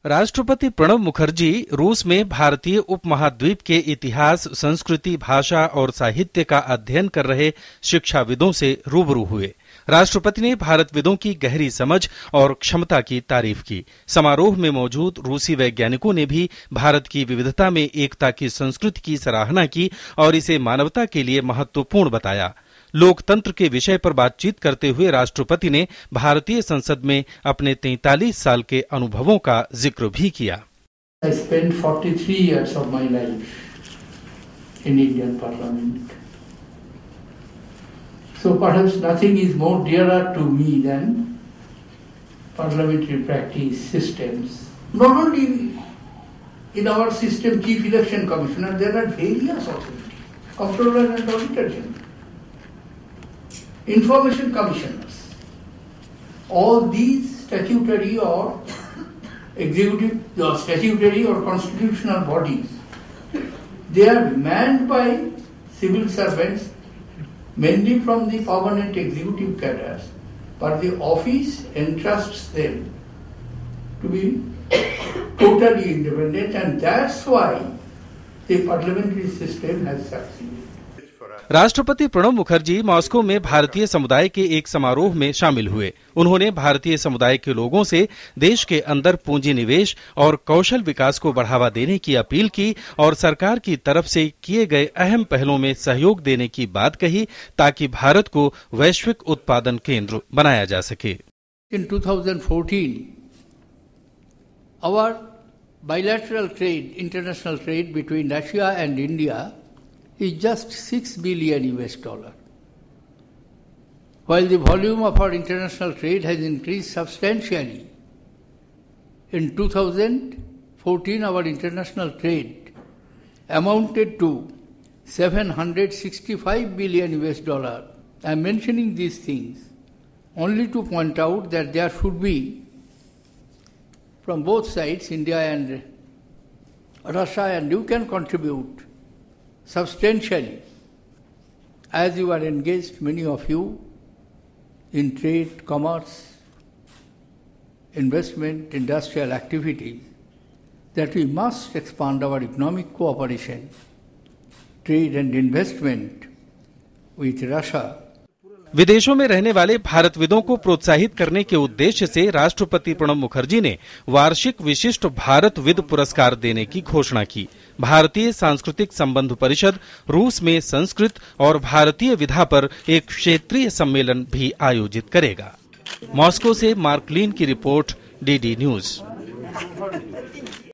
राष्ट्रपति प्रणब मुखर्जी रूस में भारतीय उपमहाद्वीप के इतिहास, संस्कृति, भाषा और साहित्य का अध्ययन कर रहे शिक्षाविदों से रूबरू हुए। राष्ट्रपति ने भारतविदों की गहरी समझ और क्षमता की तारीफ की। समारोह में मौजूद रूसी वैज्ञानिकों ने भी भारत की विविधता में एकता की संस्कृति की सराहना की और इसे मानवता के लिए महत्वपूर्ण बताया। लोकतंत्र के विषय पर बातचीत करते हुए राष्ट्रपति ने भारतीय संसद में अपने 43 साल के अनुभवों का जिक्र भी किया। I spent 43 years of my life in Indian Parliament. So perhaps nothing is more dearer to me than parliamentary practice systems. Not only in our system, Chief Election Commissioner, there are various authorities, Comptroller and Auditor General, Information Commissioners. All these statutory or executive, statutory or constitutional bodies, they are manned by civil servants, mainly from the permanent executive cadres, but the office entrusts them to be totally independent, and that's why the parliamentary system has succeeded. राष्ट्रपति Pranab Mukherjee Moscow में भारतीय समुदाय के एक समारोह में शामिल हुए। उन्होंने भारतीय समुदाय के लोगों से देश के अंदर पूंजी निवेश और कौशल विकास को बढ़ावा देने की अपील की और सरकार की तरफ से किए गए अहम पहलों में सहयोग देने की बात कही ताकि भारत को वैश्विक उत्पादन केंद्र बनाया जा सके। In 2014, our bilateral trade, international trade between Russia and India is just $6 billion, while the volume of our international trade has increased substantially. In 2014, our international trade amounted to $765 billion. I am mentioning these things only to point out that there should be, from both sides, India and Russia, and you can contribute substantially, as you are engaged, many of you, in trade, commerce, investment, industrial activities, that we must expand our economic cooperation, trade and investment with Russia. विदेशों में रहने वाले भारतविदों को प्रोत्साहित करने के उद्देश्य से राष्ट्रपति प्रणब मुखर्जी ने वार्षिक विशिष्ट भारतविद पुरस्कार देने की घोषणा की। भारतीय सांस्कृतिक संबंध परिषद रूस में संस्कृत और भारतीय विधा पर एक क्षेत्रीय सम्मेलन भी आयोजित करेगा। मॉस्को से मार्क लीन की रिपोर्ट, डीडी न्यूज।